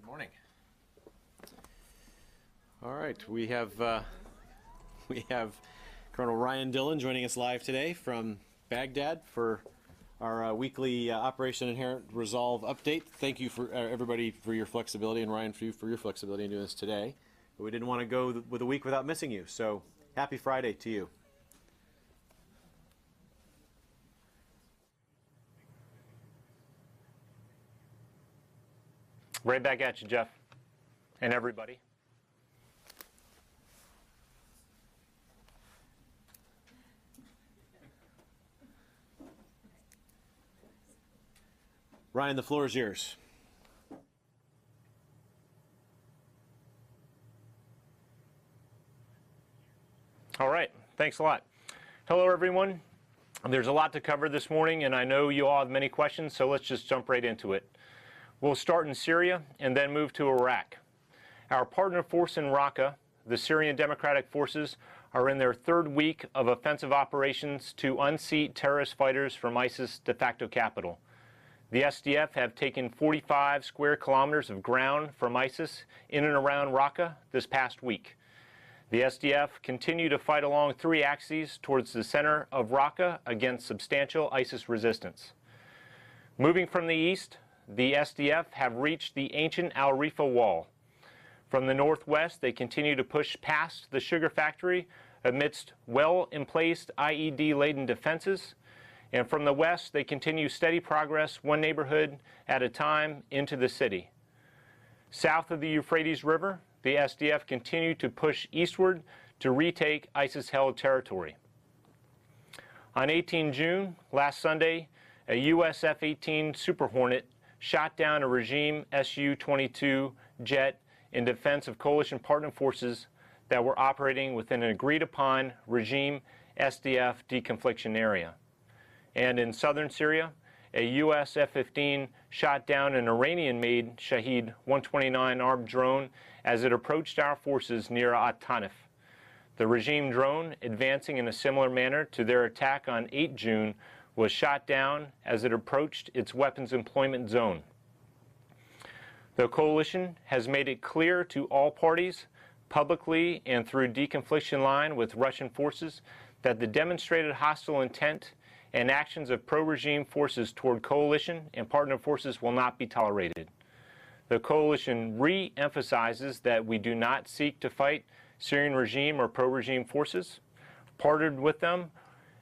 Good morning. All right, we have Colonel Ryan Dillon joining us live today from Baghdad for our weekly Operation Inherent Resolve update. Thank you for everybody for your flexibility, and Ryan for your flexibility in doing this today. But we didn't want to go with a week without missing you, so happy Friday to you. Right back at you, Jeff, and everybody. Ryan, the floor is yours. All right, thanks a lot. Hello, everyone. There's a lot to cover this morning, and I know you all have many questions, so let's just jump right into it. We'll start in Syria and then move to Iraq. Our partner force in Raqqa, the Syrian Democratic Forces, are in their third week of offensive operations to unseat terrorist fighters from ISIS' de facto capital. The SDF have taken 45 square kilometers of ground from ISIS in and around Raqqa this past week. The SDF continue to fight along three axes towards the center of Raqqa against substantial ISIS resistance. Moving from the east, the SDF have reached the ancient Al Rifa wall. From the northwest, they continue to push past the sugar factory amidst well-emplaced IED-laden defenses. And from the west, they continue steady progress one neighborhood at a time into the city. South of the Euphrates River, the SDF continue to push eastward to retake ISIS-held territory. On 18 June, last Sunday, a U.S. F-18 Super Hornet shot down a regime Su-22 jet in defense of coalition partner forces that were operating within an agreed-upon regime SDF deconfliction area. And in southern Syria, a U.S. F-15 shot down an Iranian-made Shahed 129 armed drone as it approached our forces near At-Tanif. The regime drone, advancing in a similar manner to their attack on 8 June, was shot down as it approached its weapons employment zone. The coalition has made it clear to all parties, publicly and through deconfliction line with Russian forces, that the demonstrated hostile intent and actions of pro-regime forces toward coalition and partner forces will not be tolerated. The coalition re-emphasizes that we do not seek to fight Syrian regime or pro-regime forces. Partnered with them,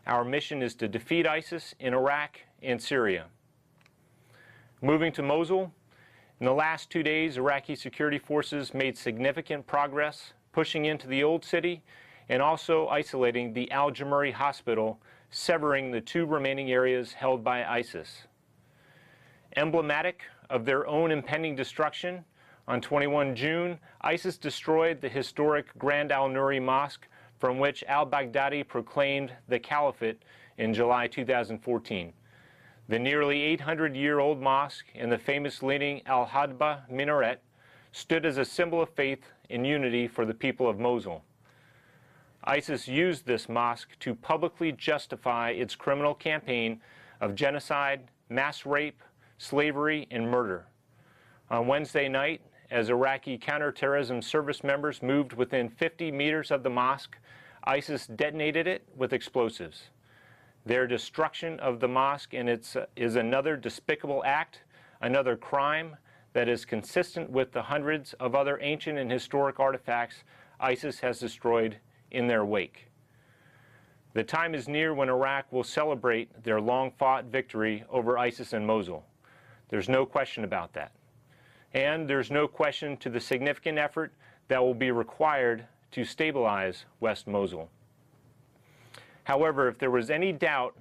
our mission is to defeat ISIS in Iraq and Syria. Moving to Mosul, in the last 2 days, Iraqi security forces made significant progress pushing into the old city and also isolating the Al-Jamuri hospital, severing the two remaining areas held by ISIS. Emblematic of their own impending destruction, on 21 June, ISIS destroyed the historic Grand Al-Nuri Mosque, from which al-Baghdadi proclaimed the caliphate in July 2014. The nearly 800-year-old mosque and the famous leaning Al-Hadba minaret stood as a symbol of faith and unity for the people of Mosul. ISIS used this mosque to publicly justify its criminal campaign of genocide, mass rape, slavery, and murder. On Wednesday night, as Iraqi counterterrorism service members moved within 50 meters of the mosque, ISIS detonated it with explosives. Their destruction of the mosque is another despicable act, another crime that is consistent with the hundreds of other ancient and historic artifacts ISIS has destroyed in their wake. The time is near when Iraq will celebrate their long-fought victory over ISIS in Mosul. There's no question about that. And there's no question to the significant effort that will be required to stabilize West Mosul. However, if there was any doubt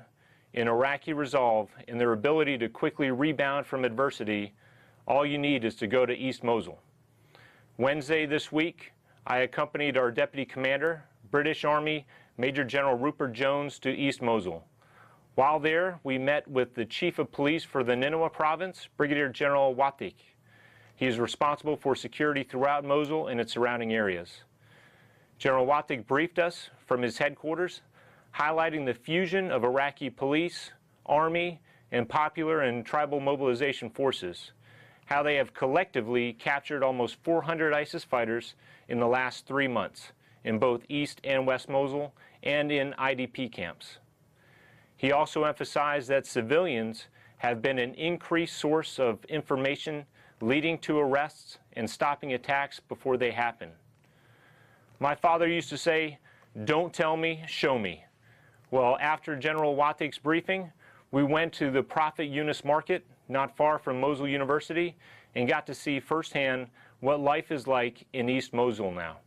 in Iraqi resolve and their ability to quickly rebound from adversity, all you need is to go to East Mosul. Wednesday this week, I accompanied our Deputy Commander, British Army Major General Rupert Jones, to East Mosul. While there, we met with the Chief of Police for the Nineveh Province, Brigadier General Watik. He is responsible for security throughout Mosul and its surrounding areas. General Watik briefed us from his headquarters, highlighting the fusion of Iraqi police, army, and popular and tribal mobilization forces, how they have collectively captured almost 400 ISIS fighters in the last 3 months in both East and West Mosul and in IDP camps. He also emphasized that civilians have been an increased source of information leading to arrests and stopping attacks before they happen. My father used to say, "Don't tell me, show me." Well, after General Watik's briefing, we went to the Prophet Yunus Market, not far from Mosul University, and got to see firsthand what life is like in East Mosul now.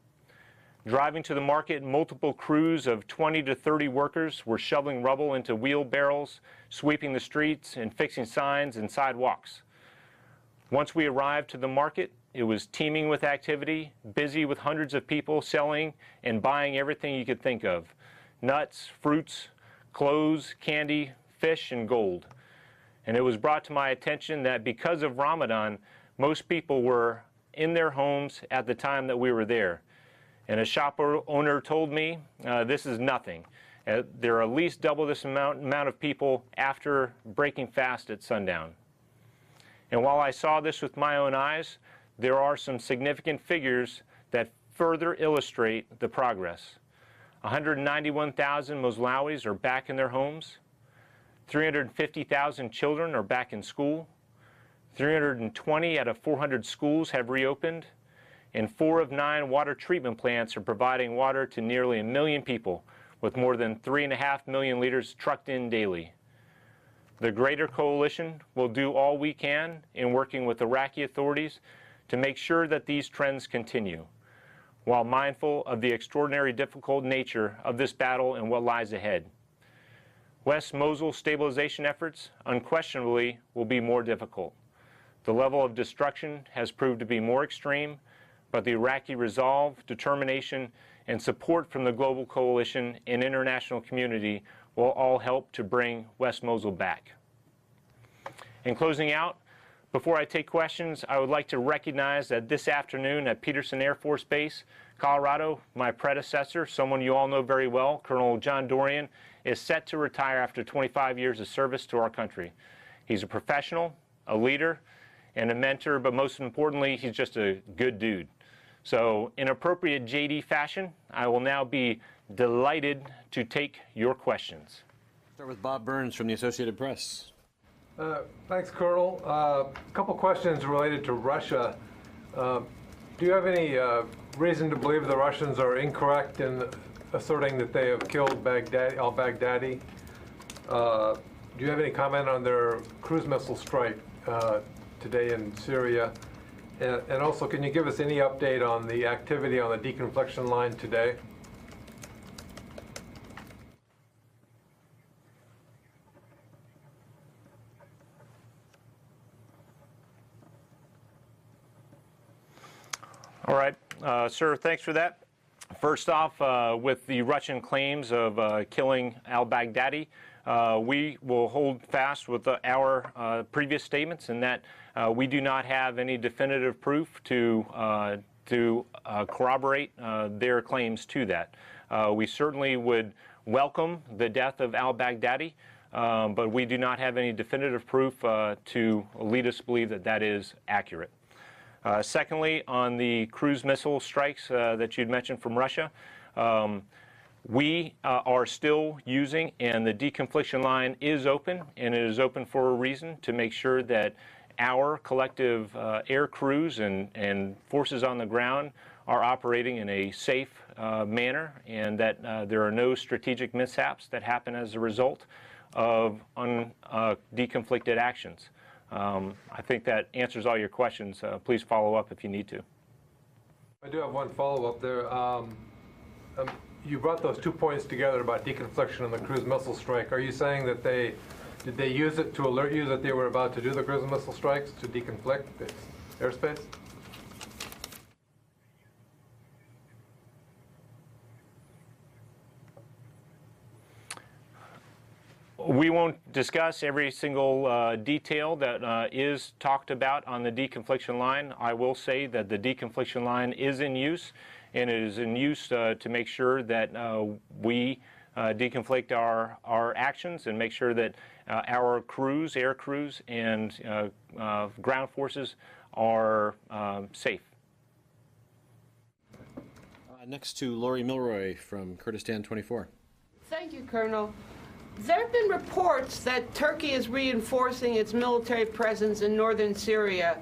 Driving to the market, multiple crews of 20 to 30 workers were shoveling rubble into wheelbarrows, sweeping the streets, and fixing signs and sidewalks. Once we arrived to the market, it was teeming with activity, busy with hundreds of people selling and buying everything you could think of: nuts, fruits, clothes, candy, fish, and gold. And it was brought to my attention that because of Ramadan, most people were in their homes at the time that we were there. And a shop owner told me, this is nothing. There are at least double this amount of people after breaking fast at sundown. And while I saw this with my own eyes, there are some significant figures that further illustrate the progress. 191,000 Moslawis are back in their homes. 350,000 children are back in school. 320 out of 400 schools have reopened. And 4 of 9 water treatment plants are providing water to nearly 1 million people, with more than 3.5 million liters trucked in daily. The Greater Coalition will do all we can in working with Iraqi authorities to make sure that these trends continue, while mindful of the extraordinary difficult nature of this battle and what lies ahead. West Mosul stabilization efforts unquestionably will be more difficult. The level of destruction has proved to be more extreme, but the Iraqi resolve, determination, and support from the global coalition and international community will all help to bring West Mosul back. In closing out, before I take questions, I would like to recognize that this afternoon at Peterson Air Force Base, Colorado, my predecessor, someone you all know very well, Colonel John Dorian, is set to retire after 25 years of service to our country. He's a professional, a leader, and a mentor, but most importantly, he's just a good dude. So in appropriate JD fashion, I will now be delighted to take your questions. Start with Bob Burns from the Associated Press. Thanks, Colonel. A couple questions related to Russia. Do you have any reason to believe the Russians are incorrect in asserting that they have killed al-Baghdadi? Do you have any comment on their cruise missile strike today in Syria? And also, can you give us any update on the activity on the deconfliction line today? All right, sir, thanks for that. First off, with the Russian claims of killing al-Baghdadi, we will hold fast with our previous statements in that we do not have any definitive proof to corroborate their claims to that. We certainly would welcome the death of al-Baghdadi, but we do not have any definitive proof to lead us to believe that that is accurate. Secondly, on the cruise missile strikes that you'd mentioned from Russia, we are still using, and the deconfliction line is open, and it is open for a reason, to make sure that our collective air crews and forces on the ground are operating in a safe manner, and that there are no strategic mishaps that happen as a result of deconflicted actions. I think that answers all your questions. Please follow up if you need to. I do have one follow-up there. You brought those 2 points together about deconfliction and the cruise missile strike. Are you saying that did they use it to alert you that they were about to do the cruise missile strikes to deconflict the airspace? We won't discuss every single detail that is talked about on the deconfliction line. I will say that the deconfliction line is in use, and it is in use to make sure that we deconflict our actions and make sure that our crews, air crews, and ground forces are safe. Next to Lori Milroy from Kurdistan 24. Thank you, Colonel. There have been reports that Turkey is reinforcing its military presence in northern Syria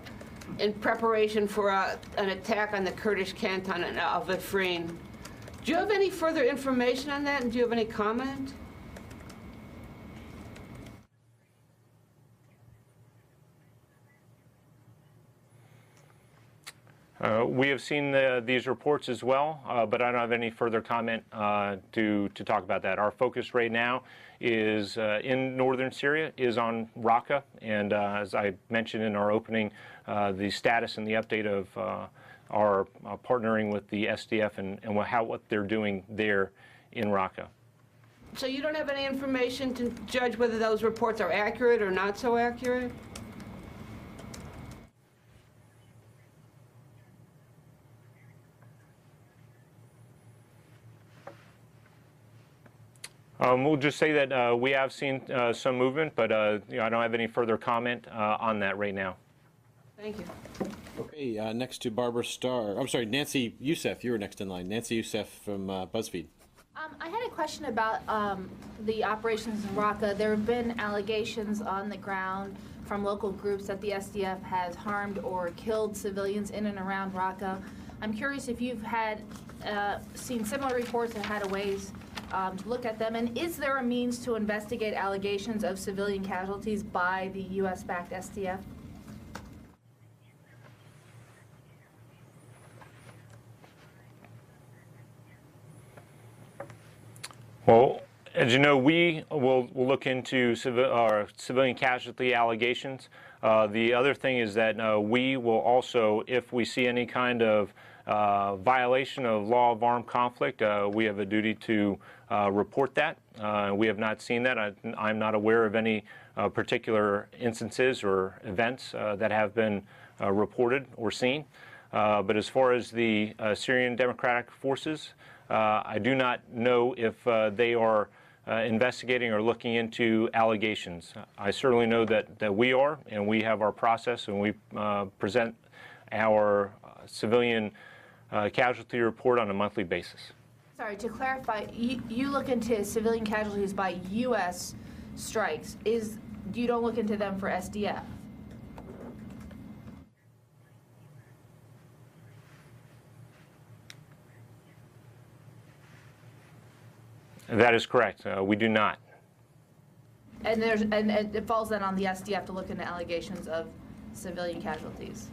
in preparation for an attack on the Kurdish canton of Afrin. Do you have any further information on that, and do you have any comment? We have seen these reports as well, but I don't have any further comment to talk about that. Our focus right now is in northern Syria, is on Raqqa, and as I mentioned in our opening, the status and the update of our partnering with the SDF and what they're doing there in Raqqa. So you don't have any information to judge whether those reports are accurate or not so accurate? We'll just say that we have seen some movement, but I don't have any further comment on that right now. Thank you. Okay, next to Barbara Starr. I'm sorry, Nancy Youssef. You were next in line. Nancy Youssef from BuzzFeed. I had a question about the operations in Raqqa. There have been allegations on the ground from local groups that the SDF has harmed or killed civilians in and around Raqqa. I'm curious if you've had seen similar reports and had a ways to look at them, and is there a means to investigate allegations of civilian casualties by the U.S.-backed SDF? Well, as you know, we will look into civilian casualty allegations. The other thing is that we will also, if we see any kind of violation of law of armed conflict, we have a duty to report that. We have not seen that. I'm not aware of any particular instances or events that have been reported or seen. But as far as the Syrian Democratic Forces, I do not know if they are investigating or looking into allegations. I certainly know that we are, and we have our process, and we present our civilian casualty report on a monthly basis. Sorry, to clarify, you look into civilian casualties by U.S. strikes. You don't look into them for SDF? That is correct. We do not. And it falls then on the SDF to look into allegations of civilian casualties.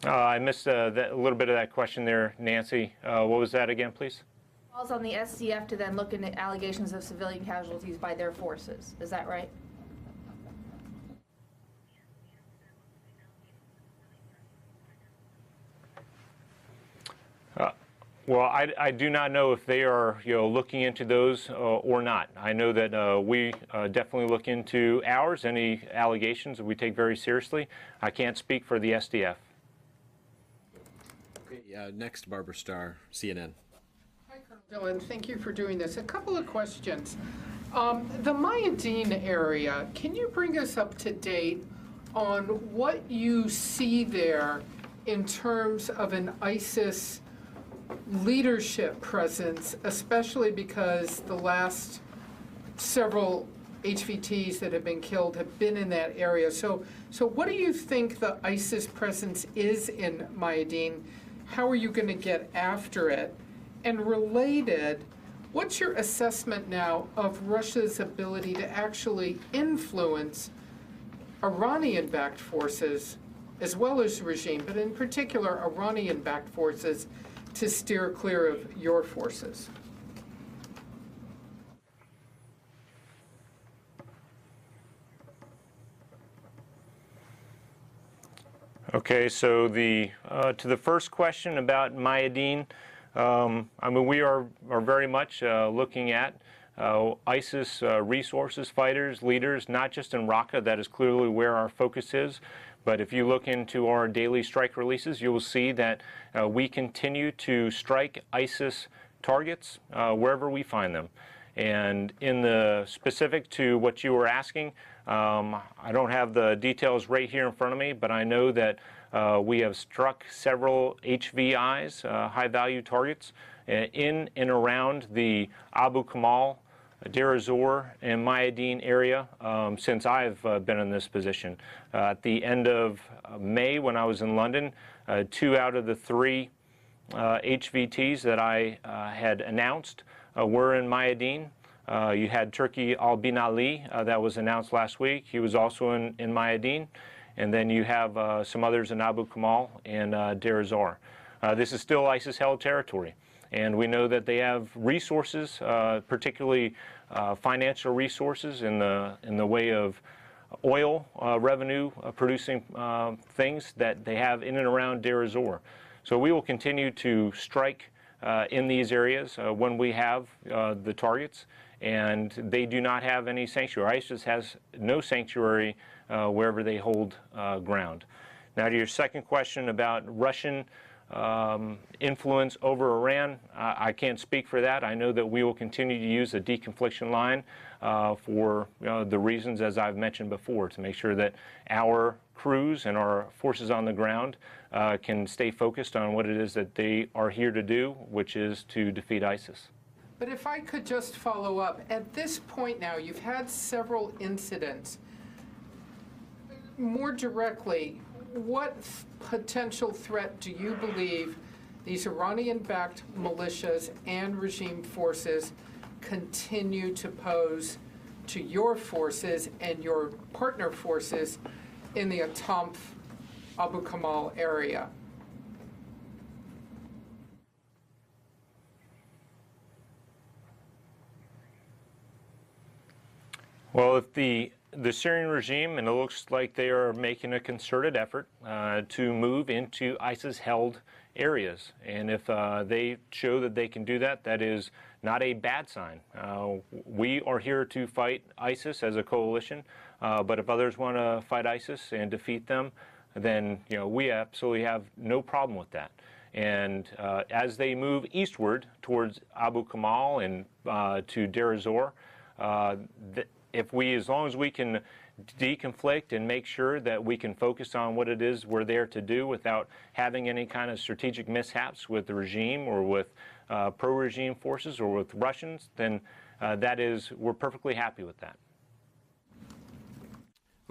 I missed a little bit of that question there, Nancy. What was that again, please? It falls on the SDF to then look into allegations of civilian casualties by their forces. Is that right? Well, I do not know if they are looking into those or not. I know that we definitely look into ours. Any allegations that we take very seriously. I can't speak for the SDF. Okay, next, Barbara Starr, CNN. Hi, Colonel Dillon. Thank you for doing this. A couple of questions. The Mayadeen area, can you bring us up to date on what you see there in terms of an ISIS leadership presence, especially because the last several HVTs that have been killed have been in that area. So what do you think the ISIS presence is in Mayadeen? How are you going to get after it? And related, what's your assessment now of Russia's ability to actually influence Iranian-backed forces, as well as the regime, but in particular Iranian-backed forces, to steer clear of your forces? Okay, so to the first question about Mayadeen, I mean, we are very much looking at ISIS resources, fighters, leaders, not just in Raqqa. That is clearly where our focus is, But if you look into our daily strike releases, you will see that we continue to strike ISIS targets wherever we find them. And in the specific to what you were asking, I don't have the details right here in front of me, but I know that we have struck several HVIs, high-value targets, in and around the Abu Kamal, Deir ez-Zor, and Mayadeen area since I've been in this position. At the end of May, when I was in London, 2 out of the 3 HVTs that I had announced were in Mayadeen. You had Turkey al-Bin Ali that was announced last week. He was also in Mayadeen. And then you have some others in Abu Kamal and Deir ez-Zor. This is still ISIS-held territory. And we know that they have resources, particularly financial resources in the way of oil revenue producing things that they have in and around Deir ez-Zor. So we will continue to strike in these areas when we have the targets, and they do not have any sanctuary. ISIS has no sanctuary wherever they hold ground. Now to your second question about Russian influence over Iran, I can't speak for that. I know that we will continue to use the deconfliction line for the reasons as I've mentioned before, to make sure that our crews and our forces on the ground can stay focused on what it is that they are here to do, which is to defeat ISIS. But if I could just follow up, at this point now, you've had several incidents. More directly, what potential threat do you believe these Iranian-backed militias and regime forces continue to pose to your forces and your partner forces in the Atamf, Abu Kamal area? Well, if the Syrian regime, and it looks like they are making a concerted effort to move into ISIS-held areas, and if they show that they can do that, that is not a bad sign. We are here to fight ISIS as a coalition, but if others want to fight ISIS and defeat them, then we absolutely have no problem with that. And as they move eastward towards Abu Kamal and to Deir ez-Zor, as long as we can deconflict and make sure that we can focus on what it is we're there to do without having any kind of strategic mishaps with the regime or with pro-regime forces or with Russians, then we're perfectly happy with that.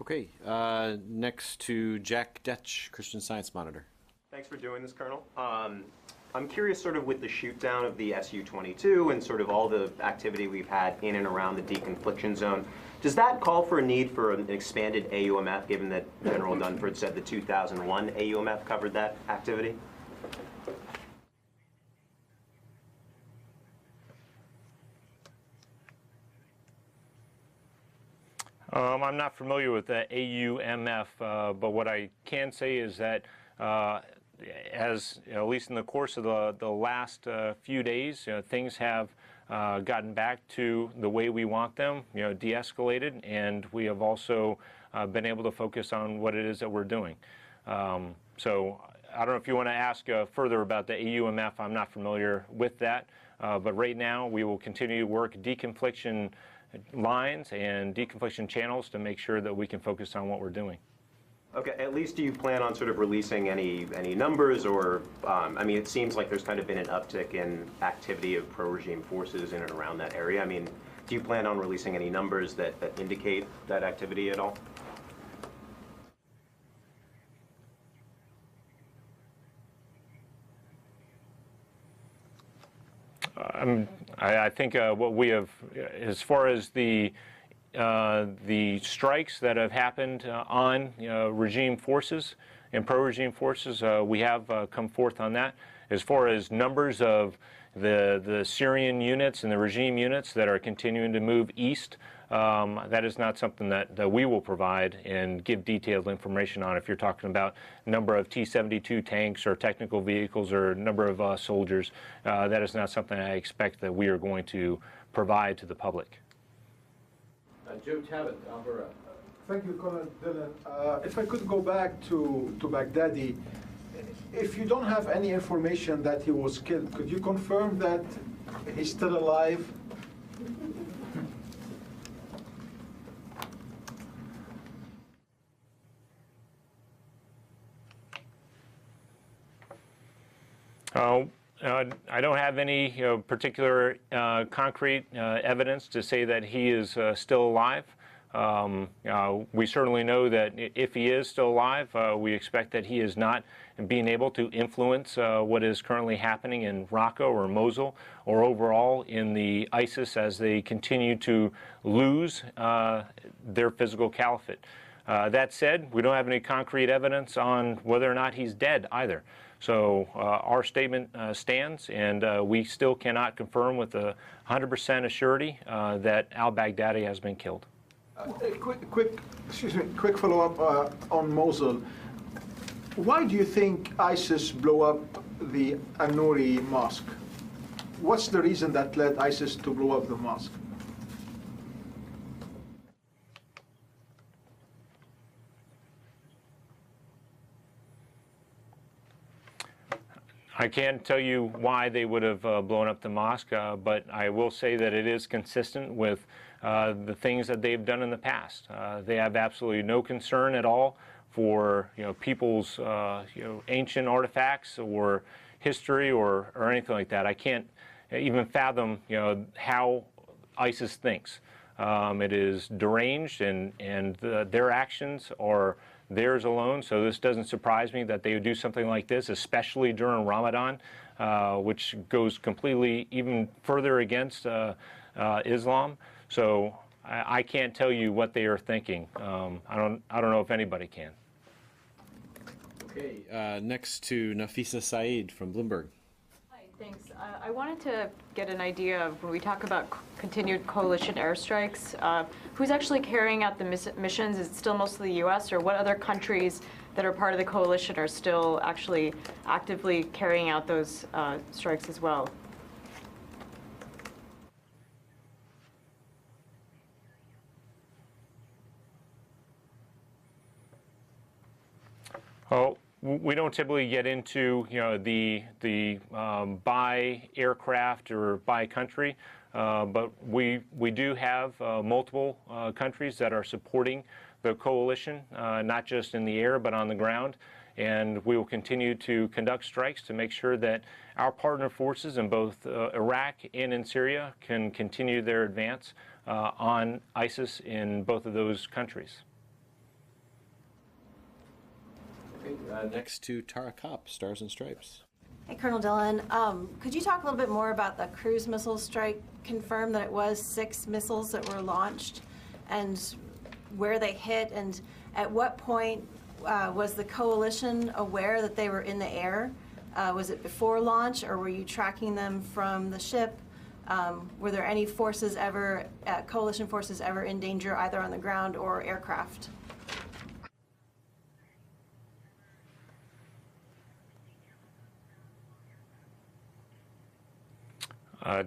Okay, next to Jack Detch, Christian Science Monitor. Thanks for doing this, Colonel. I'm curious, sort of with the shoot down of the Su-22 and sort of all the activity we've had in and around the deconfliction zone, does that call for a need for an expanded AUMF, given that General Dunford said the 2001 AUMF covered that activity? I'm not familiar with the AUMF, but what I can say is that at least in the course of the last few days, things have gotten back to the way we want them, de-escalated, and we have also been able to focus on what it is that we're doing. So I don't know if you want to ask further about the AUMF. I'm not familiar with that, but right now we will continue to work deconfliction lines and deconfliction channels to make sure that we can focus on what we're doing. Okay, at least do you plan on sort of releasing any numbers, or, I mean, it seems like there's kind of been an uptick in activity of pro-regime forces in and around that area. I mean, do you plan on releasing any numbers that indicate that activity at all? I think what we have, as far as the strikes that have happened on regime forces and pro-regime forces, we have come forth on that. As far as numbers of the Syrian units and the regime units that are continuing to move east, that is not something that we will provide and give detailed information on. If you're talking about number of T-72 tanks or technical vehicles or number of soldiers, that is not something I expect that we are going to provide to the public. Joe Tabbitt, Alberta. Thank you, Colonel Dillon. If I could go back to Baghdadi, if you don't have any information that he was killed, could you confirm that he's still alive? I don't have any particular concrete evidence to say that he is still alive. We certainly know that if he is still alive, we expect that he is not being able to influence what is currently happening in Raqqa or Mosul or overall in the ISIS as they continue to lose their physical caliphate. That said, we don't have any concrete evidence on whether or not he's dead either. So our statement stands, and we still cannot confirm with 100% assurity that al-Baghdadi has been killed. Quick follow-up on Mosul. Why do you think ISIS blew up the An-Nuri mosque? What's the reason that led ISIS to blow up the mosque? I can't tell you why they would have blown up the mosque, but I will say that it is consistent with the things that they've done in the past. They have absolutely no concern at all for people's ancient artifacts or history or anything like that. I can't even fathom how ISIS thinks. It is deranged, and their actions are theirs alone, so this doesn't surprise me that they would do something like this, especially during Ramadan, which goes completely even further against Islam. So I can't tell you what they are thinking. I don't know if anybody can. Okay, next to Nafisa Saeed from Bloomberg. Hi, thanks. I wanted to get an idea of when we talk about continued coalition airstrikes, who's actually carrying out the missions? Is it still mostly the U.S., or what other countries that are part of the coalition are still actually actively carrying out those strikes as well? Oh, we don't typically get into the by aircraft or by country, but we do have multiple countries that are supporting the coalition, not just in the air but on the ground, and we will continue to conduct strikes to make sure that our partner forces in both Iraq and in Syria can continue their advance on ISIS in both of those countries. Next to Tara Kopp, Stars and Stripes. Hey, Colonel Dillon, could you talk a little bit more about the cruise missile strike? Confirm that it was 6 missiles that were launched and where they hit, and at what point was the coalition aware that they were in the air? Was it before launch, or were you tracking them from the ship? Were there any forces ever, coalition forces ever in danger either on the ground or aircraft?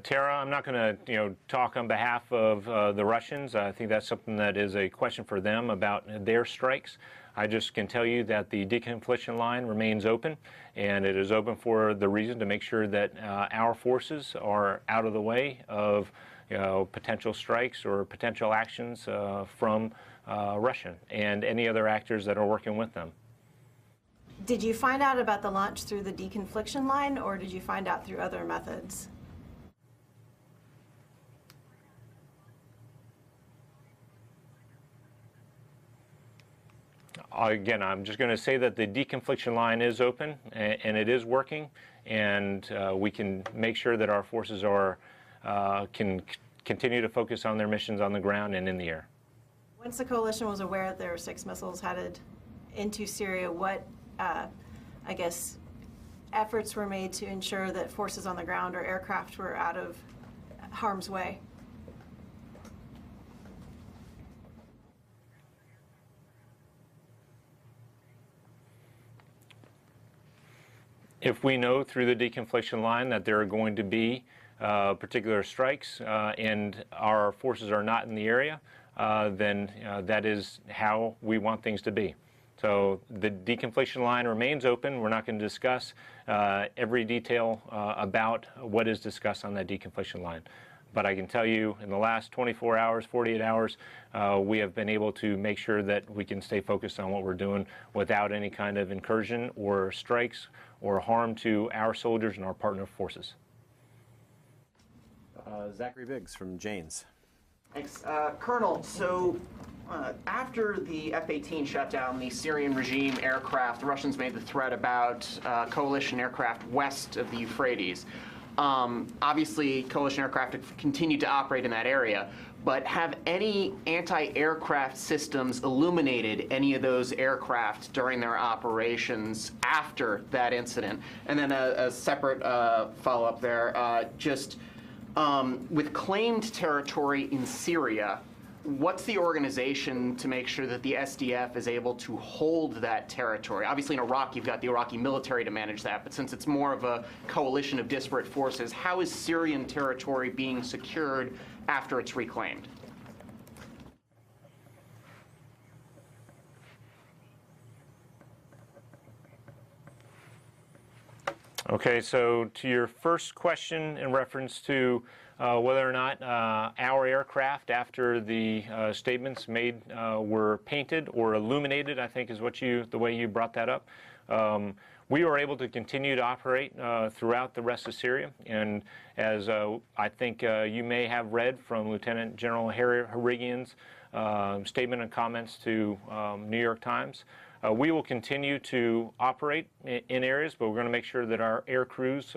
Tara, I'm not going to talk on behalf of the Russians. I think that's something that is a question for them about their strikes. I just can tell you that the deconfliction line remains open, and it is open for the reason to make sure that our forces are out of the way of potential strikes or potential actions from Russia and any other actors that are working with them. Did you find out about the launch through the deconfliction line, or did you find out through other methods? Again, I'm just going to say that the deconfliction line is open and it is working, and we can make sure that our forces can continue to focus on their missions on the ground and in the air. Once the coalition was aware that there were 6 missiles headed into Syria, what, I guess, efforts were made to ensure that forces on the ground or aircraft were out of harm's way? If we know through the deconfliction line that there are going to be particular strikes and our forces are not in the area, then that is how we want things to be. So the deconfliction line remains open. We're not going to discuss every detail about what is discussed on that deconfliction line. But I can tell you in the last 24 hours, 48 hours, we have been able to make sure that we can stay focused on what we're doing without any kind of incursion or strikes or harm to our soldiers and our partner forces. Zachary Biggs from Janes. Thanks. Colonel, so after the F-18 shut down the Syrian regime aircraft, the Russians made the threat about coalition aircraft west of the Euphrates. Obviously, coalition aircraft have continued to operate in that area, but have any anti-aircraft systems illuminated any of those aircraft during their operations after that incident? And then a separate follow-up there, with claimed territory in Syria, what's the organization to make sure that the SDF is able to hold that territory? Obviously in Iraq you've got the Iraqi military to manage that, but since it's more of a coalition of disparate forces, how is Syrian territory being secured after it's reclaimed? Okay, so to your first question in reference to whether or not our aircraft, after the statements made, were painted or illuminated, I think is the way you brought that up. We were able to continue to operate throughout the rest of Syria, and as I think you may have read from Lieutenant General Harigian's statement and comments to New York Times, we will continue to operate in areas, but we're going to make sure that our air crews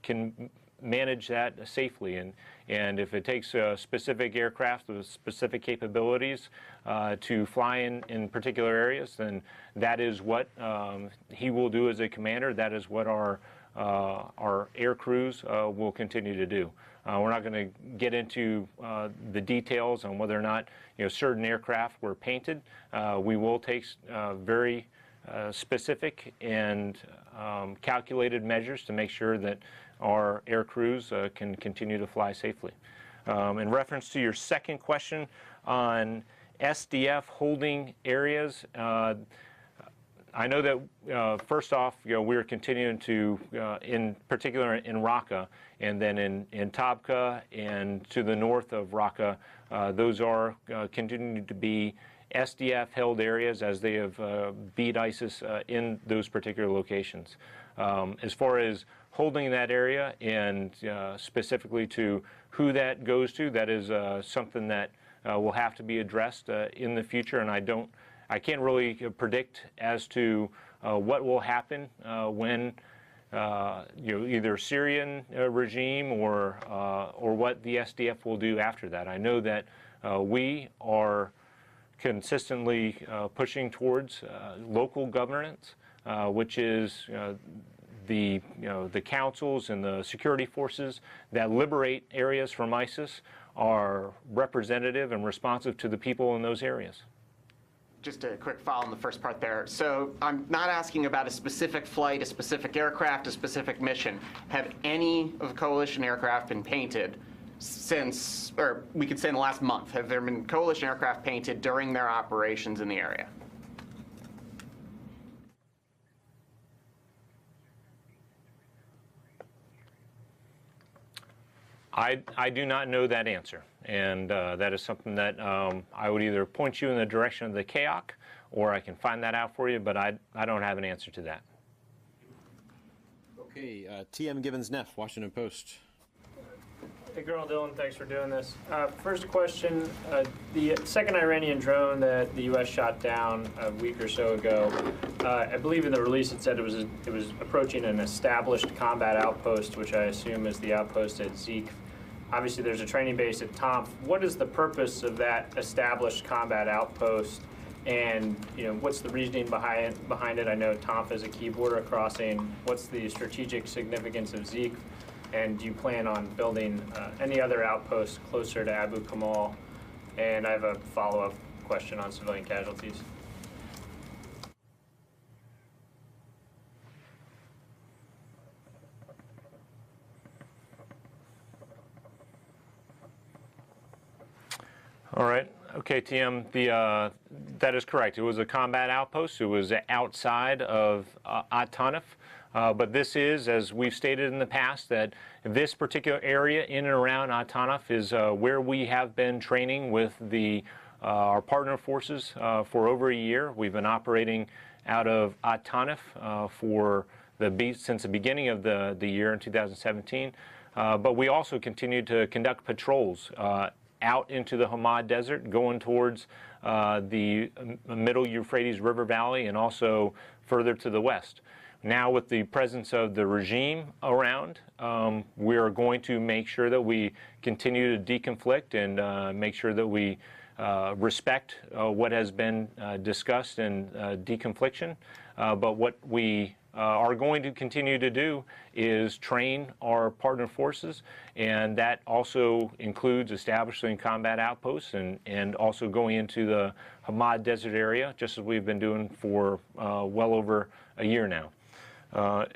can manage that safely. And if it takes specific aircraft with specific capabilities to fly in particular areas, then that is what he will do as a commander. That is what our air crews will continue to do. We're not going to get into the details on whether or not certain aircraft were painted. We will take very specific and calculated measures to make sure that our air crews can continue to fly safely. In reference to your second question on SDF holding areas, I know that first off, we're continuing to, in particular in Raqqa, and then in Tabqa and to the north of Raqqa, those are continuing to be SDF-held areas as they have beat ISIS in those particular locations. As far as holding that area and specifically to who that goes to, that is something that will have to be addressed in the future, and I can't really predict as to what will happen when either Syrian regime or what the SDF will do after that. I know that we are consistently pushing towards local governance, which is the councils and the security forces that liberate areas from ISIS are representative and responsive to the people in those areas. Just a quick follow on the first part there. So I'm not asking about a specific flight, a specific aircraft, a specific mission. Have any of the coalition aircraft been painted since, or we could say in the last month? Have there been coalition aircraft painted during their operations in the area? I do not know that answer, and that is something that I would either point you in the direction of the CAOC, or I can find that out for you, but I don't have an answer to that. Okay, T.M. Gibbons-Neff, Washington Post. Hey, Colonel Dillon, thanks for doing this. First question, the second Iranian drone that the U.S. shot down a week or so ago, I believe in the release it said it was approaching an established combat outpost, which I assume is the outpost at Zeke. Obviously, there's a training base at Tomp. What is the purpose of that established combat outpost, and what's the reasoning behind it? I know Tomp is a key border crossing. What's the strategic significance of Zeke? And do you plan on building any other outposts closer to Abu Kamal? And I have a follow-up question on civilian casualties. All right. Okay, TM, that is correct. It was a combat outpost. It was outside of Atanif. But this is, as we've stated in the past, that this particular area in and around Atanif is where we have been training with our partner forces for over a year. We've been operating out of Atanif since the beginning of the year in 2017. But we also continue to conduct patrols out into the Hamad Desert, going towards the middle Euphrates River Valley and also further to the west. Now, with the presence of the regime around, we are going to make sure that we continue to deconflict and make sure that we respect what has been discussed in deconfliction. But what we are going to continue to do is train our partner forces, and that also includes establishing combat outposts and also going into the Hamad Desert area, just as we've been doing for well over a year now.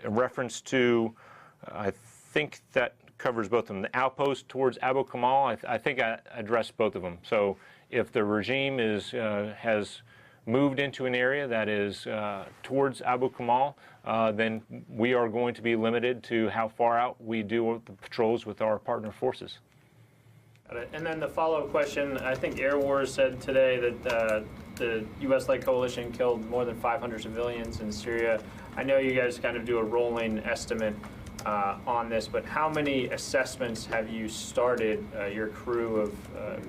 In reference to, I think that covers both of them. The outpost towards Abu Kamal, I think I addressed both of them. So if the regime has moved into an area that is towards Abu Kamal, then we are going to be limited to how far out we do the patrols with our partner forces. Got it. And then the follow-up question, I think Air Wars said today that the U.S.-led coalition killed more than 500 civilians in Syria. I know you guys kind of do a rolling estimate on this, but how many assessments have you started, your crew of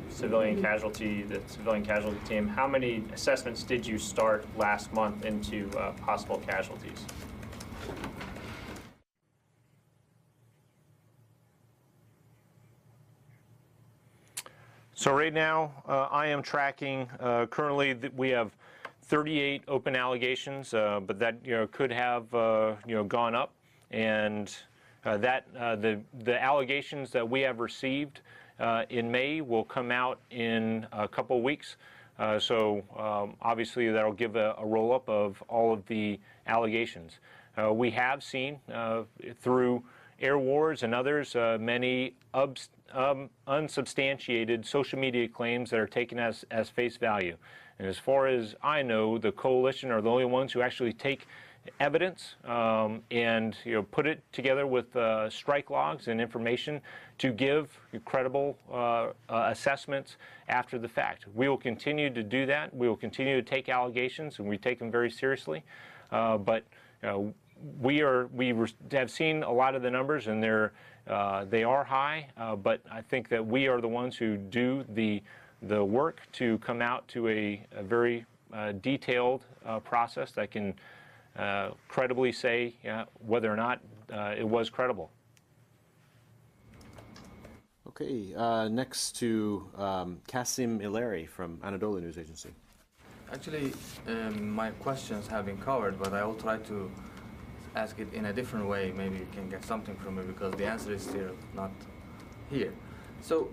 civilian casualty, the civilian casualty team, how many assessments did you start last month into possible casualties? So right now, I am tracking, currently we have 38 open allegations, but that could have gone up, and the allegations that we have received in May will come out in a couple of weeks. So obviously that'll give a roll-up of all of the allegations. We have seen through Air Wars and others many unsubstantiated social media claims that are taken as face value. And as far as I know, the coalition are the only ones who actually take evidence and put it together with strike logs and information to give credible assessments after the fact. We will continue to do that. We will continue to take allegations, and we take them very seriously. But we have seen a lot of the numbers, and they are high. But I think that we are the ones who do the work to come out to a very detailed process that can credibly say whether or not it was credible. Okay, next to Kasim Ileri from Anadolu News Agency. Actually, my questions have been covered, but I will try to ask it in a different way. Maybe you can get something from it, because the answer is still not here. So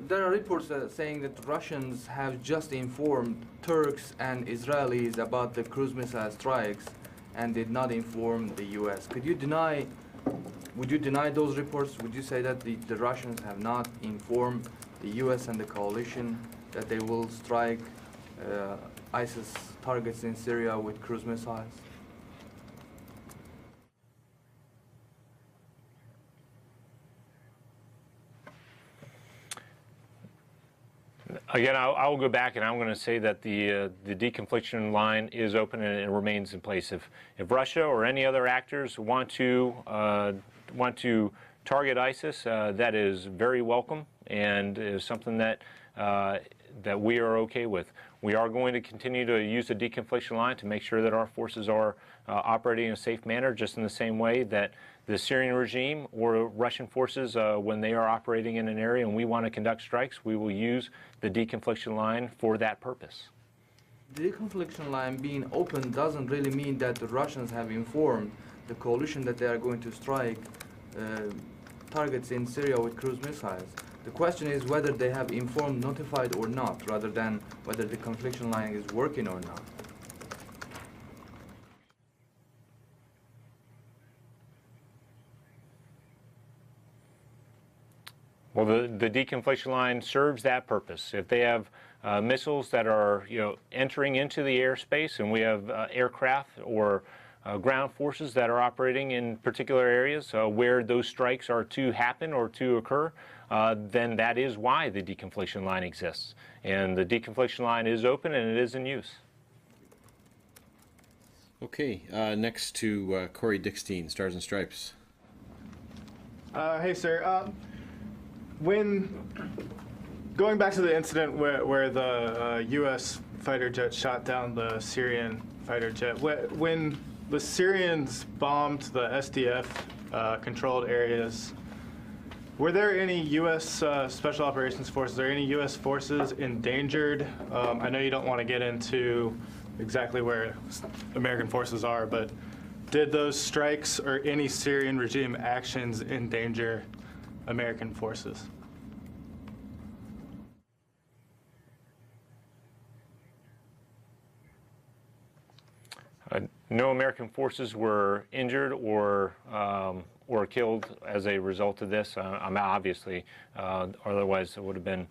there are reports saying that Russians have just informed Turks and Israelis about the cruise missile strikes and did not inform the U.S. Would you deny those reports? Would you say that the Russians have not informed the U.S. and the coalition that they will strike ISIS targets in Syria with cruise missiles? Again, I will go back, and I'm going to say that the deconfliction line is open and it remains in place. If Russia or any other actors want to target ISIS, that is very welcome and is something that we are okay with. We are going to continue to use the deconfliction line to make sure that our forces are operating in a safe manner, just in the same way that the Syrian regime or Russian forces, when they are operating in an area and we want to conduct strikes, we will use the deconfliction line for that purpose. The deconfliction line being open doesn't really mean that the Russians have informed the coalition that they are going to strike targets in Syria with cruise missiles. The question is whether they have informed, notified or not, rather than whether the confliction line is working or not. Well, the deconfliction line serves that purpose. If they have missiles that are, entering into the airspace, and we have aircraft or ground forces that are operating in particular areas where those strikes are to happen or to occur, then that is why the deconfliction line exists. And the deconfliction line is open and it is in use. Okay, next to Corey Dickstein, Stars and Stripes. Hey, sir. When going back to the incident where the U.S. fighter jet shot down the Syrian fighter jet, when the Syrians bombed the SDF controlled areas, were there any U.S. Special Operations Forces or any U.S. forces endangered? I know you don't want to get into exactly where American forces are, but did those strikes or any Syrian regime actions endanger American forces? No American forces were injured or killed as a result of this. Obviously, otherwise it would have been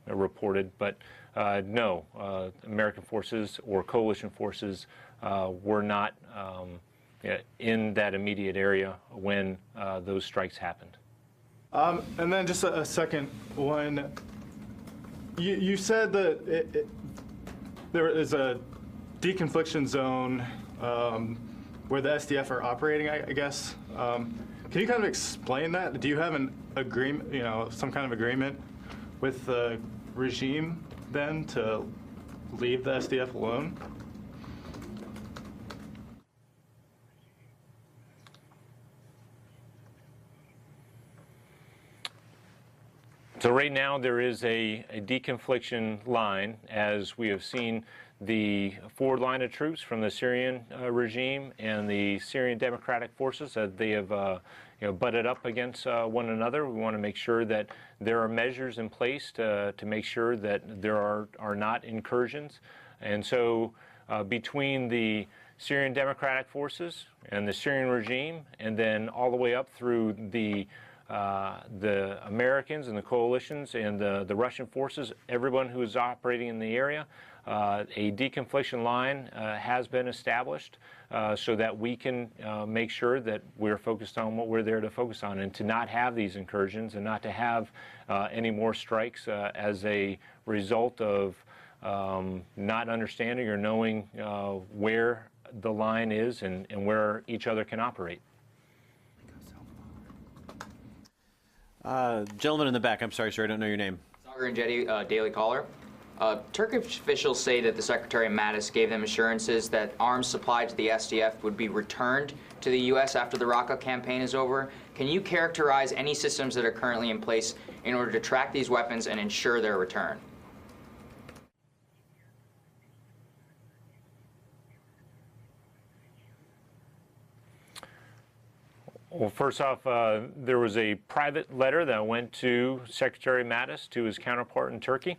reported. But no, American forces or coalition forces were not in that immediate area when those strikes happened. And then just a second one. You said that there is a deconfliction zone where the SDF are operating, I guess. Can you kind of explain that? Do you have an agreement, some kind of agreement with the regime then to leave the SDF alone? So right now there is a deconfliction line, as we have seen the forward line of troops from the Syrian regime and the Syrian Democratic Forces that they have butted up against one another. We want to make sure that there are measures in place to make sure that there are not incursions. And so between the Syrian Democratic Forces and the Syrian regime, and then all the way up through the Americans and the coalitions and the Russian forces, everyone who is operating in the area, a deconfliction line has been established so that we can make sure that we're focused on what we're there to focus on, and to not have these incursions and not to have any more strikes as a result of not understanding or knowing where the line is and where each other can operate. Gentleman in the back, I'm sorry, sir, I don't know your name. Sagar Jetty, Daily Caller. Turkish officials say that the Secretary Mattis gave them assurances that arms supplied to the SDF would be returned to the U.S. after the Raqqa campaign is over. Can you characterize any systems that are currently in place in order to track these weapons and ensure their return? Well, first off, there was a private letter that went to Secretary Mattis to his counterpart in Turkey,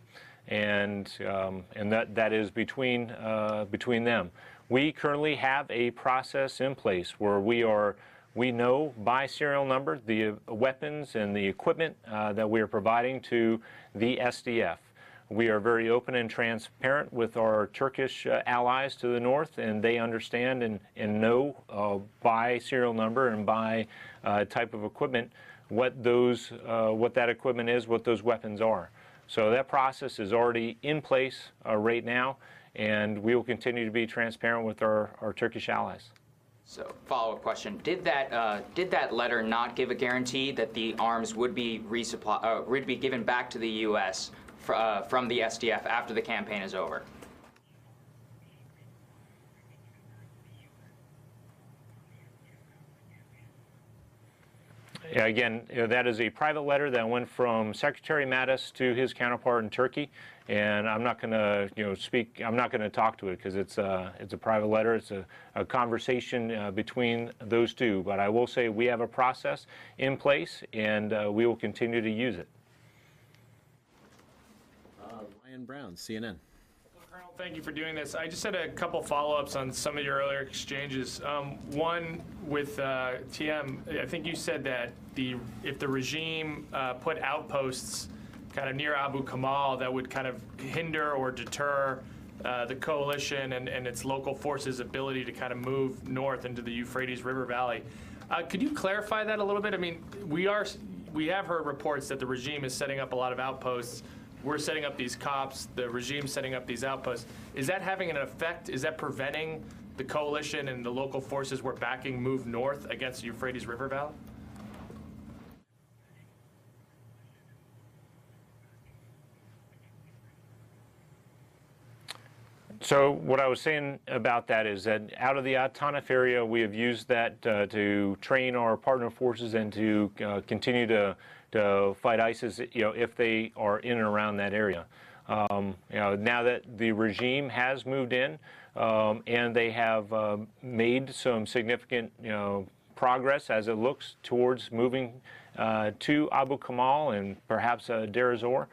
and that is between them. We currently have a process in place where we know by serial number the weapons and the equipment that we are providing to the SDF. We are very open and transparent with our Turkish allies to the north, and they understand and know by serial number and by type of equipment what that equipment is, what those weapons are. So that process is already in place right now, and we will continue to be transparent with our Turkish allies. So, follow-up question: Did that letter not give a guarantee that the arms would be would be given back to the U.S. From the SDF after the campaign is over? Yeah, again, that is a private letter that went from Secretary Mattis to his counterpart in Turkey, and I'm not going to speak. I'm not going to talk to it because it's a private letter. It's a conversation between those two. But I will say we have a process in place, and we will continue to use it. Ryan Brown, CNN. Colonel, thank you for doing this. I just had a couple follow-ups on some of your earlier exchanges. One with TM, I think you said that if the regime put outposts kind of near Abu Kamal, that would kind of hinder or deter the coalition and its local forces' ability to kind of move north into the Euphrates River Valley. Could you clarify that a little bit? I mean, we have heard reports that the regime is setting up a lot of outposts. We're setting up these cops, the regime's setting up these outposts. Is that having an effect? Is that preventing the coalition and the local forces we're backing move north against the Euphrates River Valley? So what I was saying about that is that out of the Tanaf area, we have used that to train our partner forces and to continue to fight ISIS, if they are in and around that area. Now that the regime has moved in and they have made some significant, progress as it looks towards moving to Abu Kamal and perhaps Deir ez-Zor.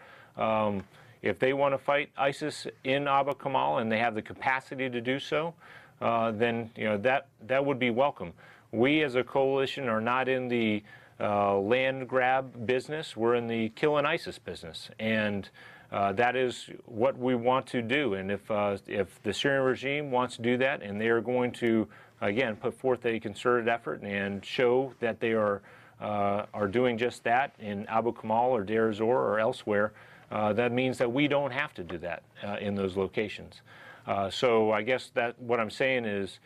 If they want to fight ISIS in Abu Kamal and they have the capacity to do so, then that would be welcome. We as a coalition are not in the land grab business. We're in the killing ISIS business, and that is what we want to do. And if the Syrian regime wants to do that, and they are going to again put forth a concerted effort and show that they are doing just that in Abu Kamal or Deir ez-Zor or elsewhere, that means that we don't have to do that in those locations. So I guess that what I'm saying is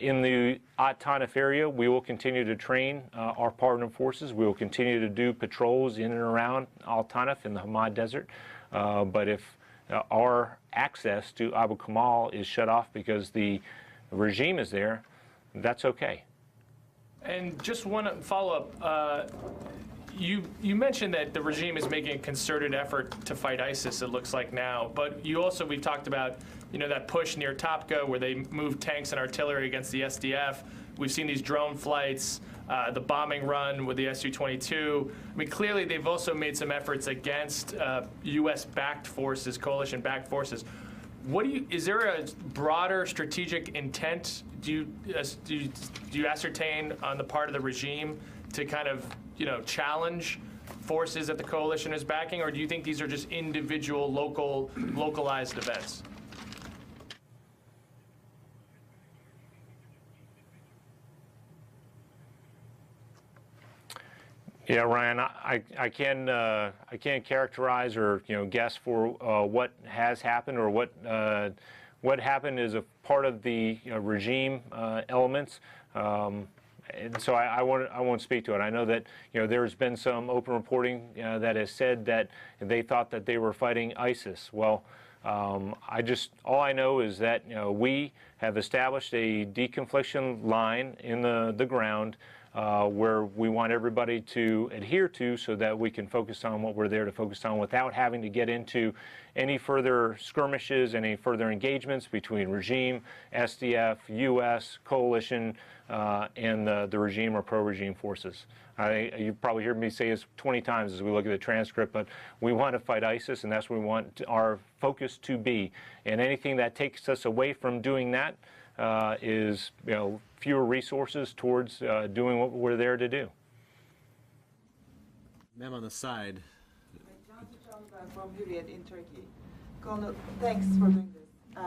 in the Tanaf area, we will continue to train our partner forces. We will continue to do patrols in and around Tanaf in the Hamad Desert. But if our access to Abu Kamal is shut off because the regime is there, that's okay. And just one follow-up. You mentioned that the regime is making a concerted effort to fight ISIS, it looks like now, but we've talked about, that push near Topka where they moved tanks and artillery against the SDF. We've seen these drone flights, the bombing run with the Su-22. I mean, clearly they've also made some efforts against U.S.-backed forces, coalition-backed forces. Is there a broader strategic intent? Do you ascertain on the part of the regime to kind of challenge forces that the coalition is backing, or do you think these are just individual localized events? Yeah, Ryan, I can't characterize or guess for what has happened or what happened is a part of the regime elements. And so I won't speak to it. I know that there's been some open reporting that has said that they thought that they were fighting ISIS. Well, all I know is that we have established a deconfliction line in the ground where we want everybody to adhere to so that we can focus on what we're there to focus on without having to get into any further skirmishes, any further engagements between regime, SDF, U.S., coalition, and the regime or pro-regime forces. You've probably heard me say this 20 times as we look at the transcript, but we want to fight ISIS, and that's what we want our focus to be. And anything that takes us away from doing that is fewer resources towards doing what we're there to do. Ma'am on the side. From Hürriyet in Turkey. Colonel, thanks for doing this.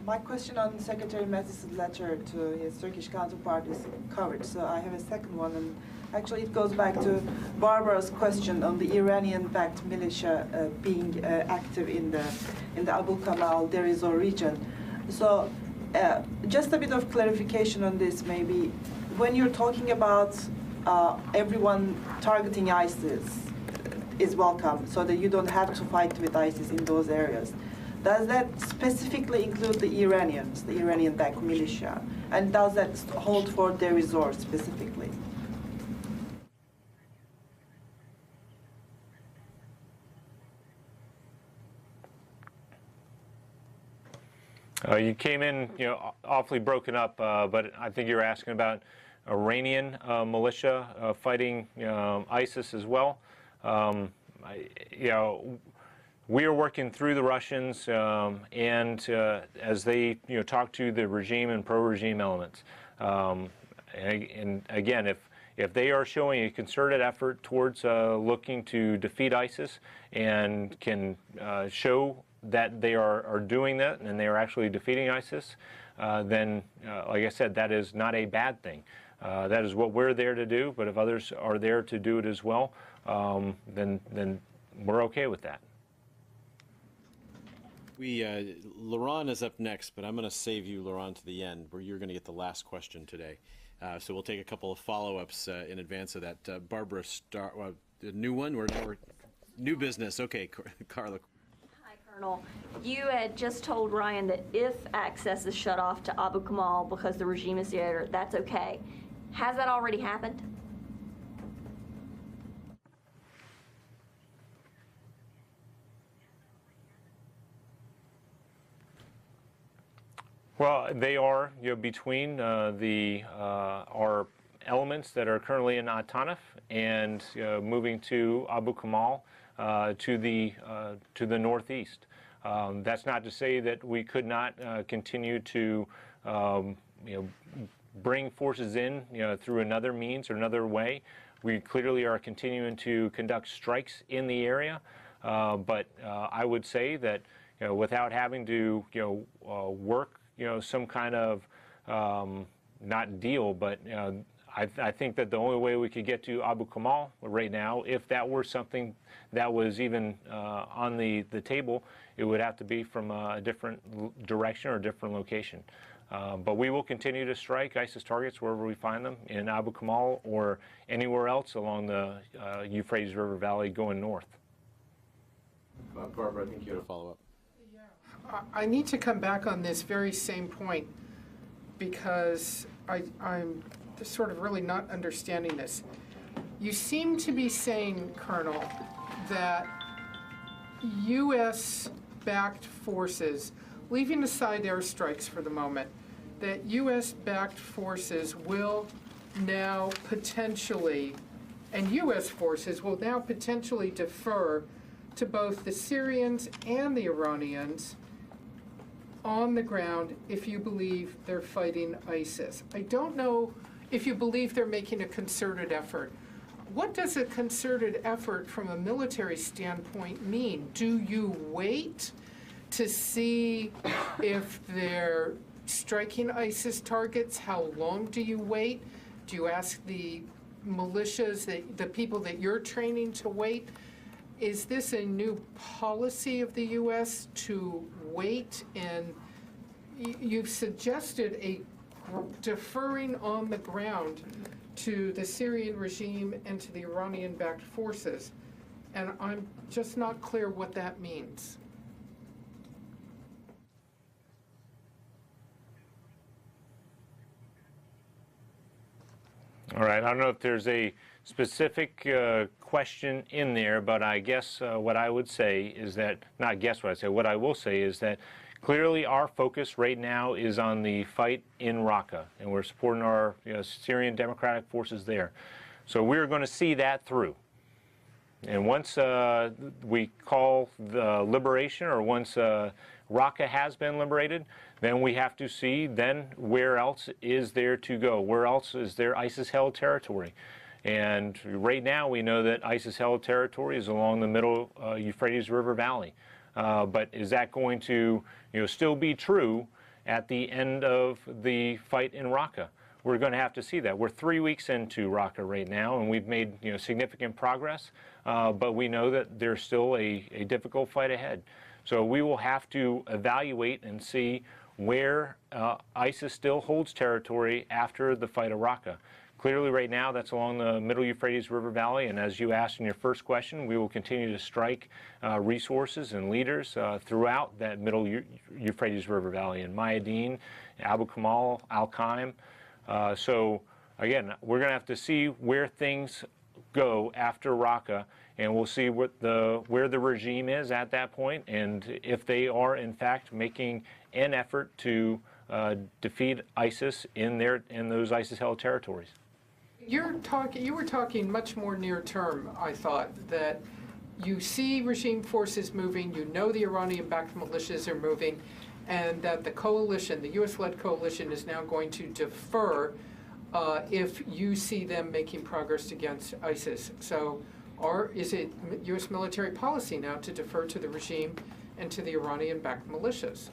My question on Secretary Mattis's letter to his Turkish counterpart is covered, so I have a second one, and actually it goes back to Barbara's question on the Iranian-backed militia being active in the Abu Kamal, Deir ez-Zor region. So just a bit of clarification on this, maybe. When you're talking about everyone targeting ISIS is welcome, so that you don't have to fight with ISIS in those areas, does that specifically include the Iranians, the Iranian-backed militia? And does that hold for Deir ez-Zor specifically? You came in, awfully broken up, but I think you were asking about Iranian militia fighting ISIS as well. we are working through the Russians and as they talk to the regime and pro-regime elements. And again, if they are showing a concerted effort towards looking to defeat ISIS and can show that they are doing that and they are actually defeating ISIS, then, like I said, that is not a bad thing. That is what we're there to do, but if others are there to do it as well, then we're okay with that. Laurent is up next, but I'm going to save you, Laurent, to the end, where you're going to get the last question today. So we'll take a couple of follow-ups in advance of that. Barbara, the new one? We're new business. Okay, Carla. Hi, Colonel. You had just told Ryan that if access is shut off to Abu Kamal because the regime is there, that's okay. Has that already happened? Well, they are between our elements that are currently in Atanaf and moving to Abu Kamal to the northeast. That's not to say that we could not continue to bring forces in through another means or another way. We clearly are continuing to conduct strikes in the area, but I would say that without having to work some kind of not deal, but I think that the only way we could get to Abu Kamal right now, if that were something that was even on the table, it would have to be from a different direction or a different location. But we will continue to strike ISIS targets wherever we find them in Abu Kamal or anywhere else along the Euphrates River Valley going north. Barbara, I think you had a follow-up. I need to come back on this very same point because I'm sort of really not understanding this. You seem to be saying, Colonel, that U.S.-backed forces, leaving aside airstrikes for the moment, that U.S.-backed forces will now potentially, and U.S. forces will now potentially defer to both the Syrians and the Iranians on the ground if you believe they're fighting ISIS. I don't know if you believe they're making a concerted effort. What does a concerted effort from a military standpoint mean? Do you wait to see if they're striking ISIS targets? How long do you wait? Do you ask the militias, the people that you're training to wait? Is this a new policy of the U.S. to wait? And you've suggested a deferring on the ground to the Syrian regime and to the Iranian-backed forces. And I'm just not clear what that means. All right, I don't know if there's a specific question in there, but I guess what I would say is that, not guess what I say, what I will say is that clearly our focus right now is on the fight in Raqqa, and we're supporting our Syrian Democratic Forces there. So we're going to see that through. And once we call the liberation, or once Raqqa has been liberated, then we have to see then where else is there to go, where else is there ISIS-held territory. And right now we know that ISIS-held territory is along the middle Euphrates River Valley. But is that going to still be true at the end of the fight in Raqqa? We're going to have to see that. We're 3 weeks into Raqqa right now, and we've made significant progress, but we know that there's still a difficult fight ahead. So we will have to evaluate and see where ISIS still holds territory after the fight of Raqqa. Clearly right now that's along the middle Euphrates River Valley, and as you asked in your first question, we will continue to strike resources and leaders throughout that middle Euphrates River Valley in Mayadeen, Abu Kamal, Al-Qaim. So again, we're going to have to see where things go after Raqqa, and we'll see what where the regime is at that point, and if they are in fact making an effort to defeat ISIS in those ISIS-held territories. You were talking much more near term, I thought, that you see regime forces moving, you know the Iranian-backed militias are moving, and that the coalition, the U.S.-led coalition, is now going to defer if you see them making progress against ISIS. So, is it U.S. military policy now to defer to the regime and to the Iranian-backed militias?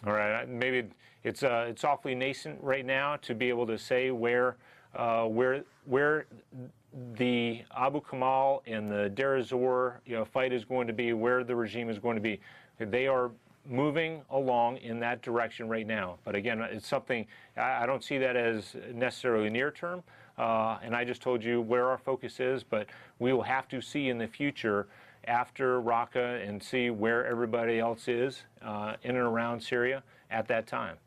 All right, maybe it's awfully nascent right now to be able to say where the Abu Kamal and the Deir ez-Zor fight is going to be, where the regime is going to be. They are moving along in that direction right now. But again, it's something I don't see that as necessarily near term. And I just told you where our focus is, but we will have to see in the future after Raqqa and see where everybody else is in and around Syria at that time.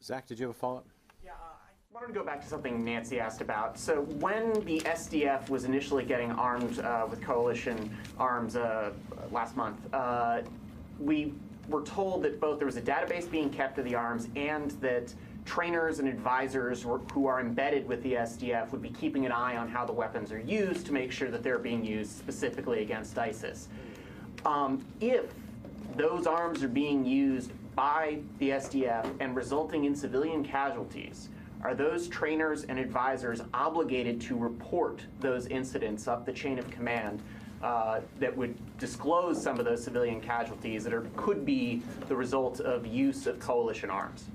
Zach, did you have a follow-up? I wanted to go back to something Nancy asked about. So when the SDF was initially getting armed with coalition arms last month, we were told that both there was a database being kept of the arms and that trainers and advisors who are embedded with the SDF would be keeping an eye on how the weapons are used to make sure that they're being used specifically against ISIS. If those arms are being used by the SDF and resulting in civilian casualties, are those trainers and advisors obligated to report those incidents up the chain of command that would disclose some of those civilian casualties that could be the result of use of coalition arms?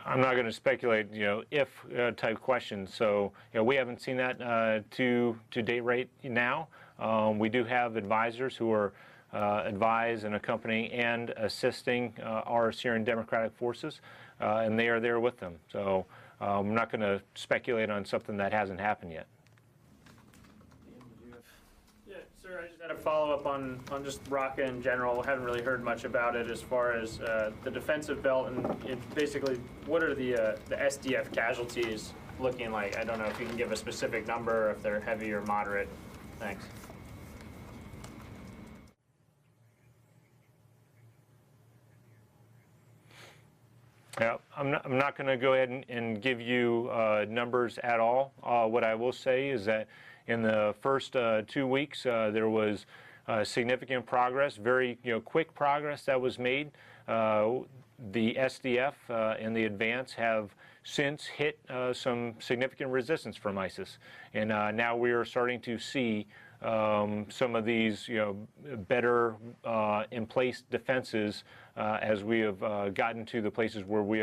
I'm not going to speculate, if type questions. So, we haven't seen that to date right now. We do have advisors who are advise and accompanying and assisting our Syrian Democratic Forces, and they are there with them. So I'm not going to speculate on something that hasn't happened yet. Yeah, sir, I just had a follow-up on just Raqqa in general. Haven't really heard much about it as far as the defensive belt, and basically what are the SDF casualties looking like? I don't know if you can give a specific number, if they're heavy or moderate. Thanks. Yeah, I'm not going to go ahead and give you numbers at all. What I will say is that in the first 2 weeks, there was significant progress, very quick progress that was made. The SDF and the advance have since hit some significant resistance from ISIS, and now we are starting to see some of these, better in place defenses as we have gotten to the places where we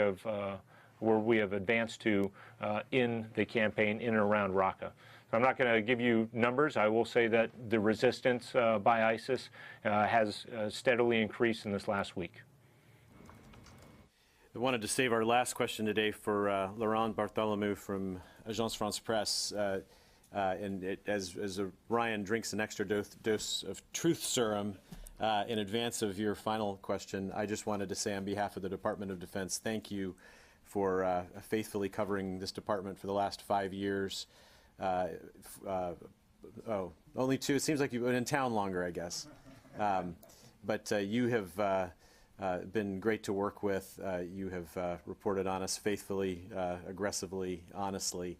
have advanced to in the campaign in and around Raqqa. So I'm not going to give you numbers. I will say that the resistance by ISIS has steadily increased in this last week. I wanted to save our last question today for Laurent Bartholomew from Agence France Presse. As Ryan drinks an extra dose of truth serum in advance of your final question, I just wanted to say on behalf of the Department of Defense, thank you for faithfully covering this department for the last 5 years. Only 2. It seems like you've been in town longer, I guess. But you have been great to work with. You have reported on us faithfully, aggressively, honestly.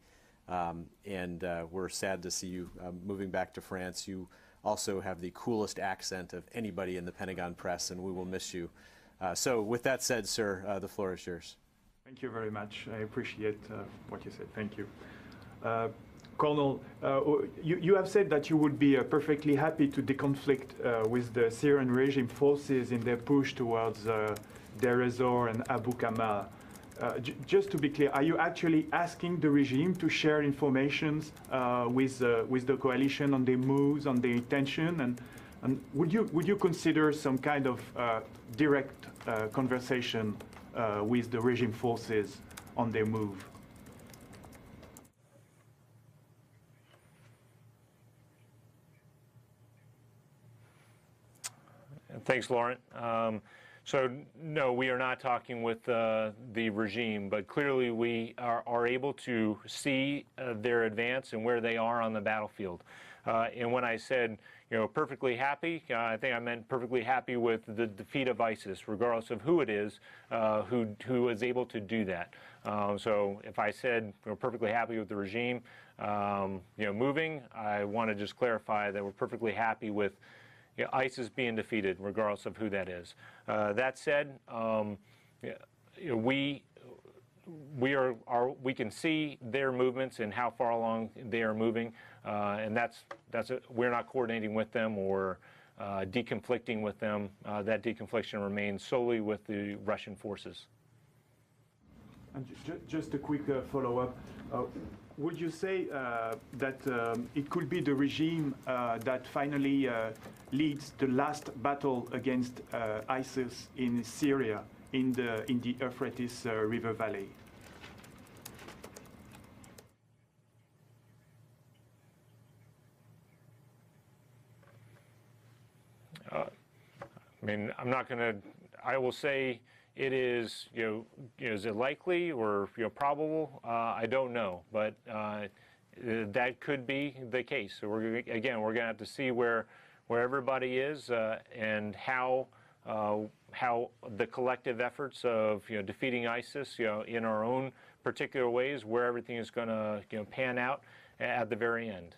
And we're sad to see you moving back to France. You also have the coolest accent of anybody in the Pentagon press, and we will miss you. So with that said, sir, the floor is yours. Thank you very much. I appreciate what you said. Thank you. Colonel, you have said that you would be perfectly happy to deconflict with the Syrian regime forces in their push towards Deir ez-Zor and Abu Kamal. Just to be clear, are you actually asking the regime to share information with the coalition on their moves, on their intention, and would you consider some kind of direct conversation with the regime forces on their move? Thanks, Laurent. So no, we are not talking with the regime, but clearly we are able to see their advance and where they are on the battlefield. And when I said, perfectly happy, I think I meant perfectly happy with the defeat of ISIS, regardless of who it is who is able to do that. So if I said we're perfectly happy with the regime, moving, I want to just clarify that we're perfectly happy with ISIS being defeated, regardless of who that is. That said, we can see their movements and how far along they are moving, and we're not coordinating with them or deconflicting with them. That deconfliction remains solely with the Russian forces. And just a quick follow-up. Would you say that it could be the regime that finally leads the last battle against ISIS in Syria, in the Euphrates River Valley? I mean, I'm not going to. I will say it is. Is it likely or probable? I don't know, but that could be the case. So we're going to have to see where everybody is and how the collective efforts of defeating ISIS in our own particular ways, where everything is going to pan out at the very end.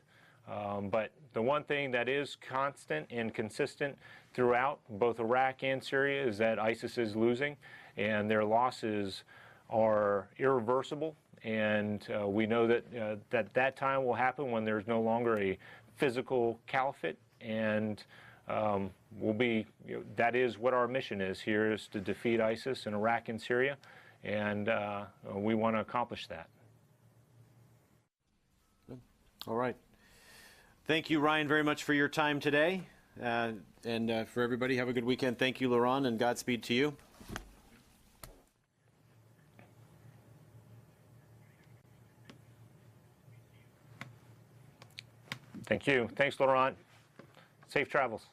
But the one thing that is constant and consistent throughout both Iraq and Syria is that ISIS is losing, and their losses are irreversible. And we know that that time will happen when there's no longer a physical caliphate, and that is what our mission is here, is to defeat ISIS in Iraq and Syria, and we want to accomplish that. All right. Thank you, Ryan, very much for your time today. And for everybody, have a good weekend. Thank you, Laurent, and Godspeed to you. Thank you. Thanks, Laurent. Safe travels.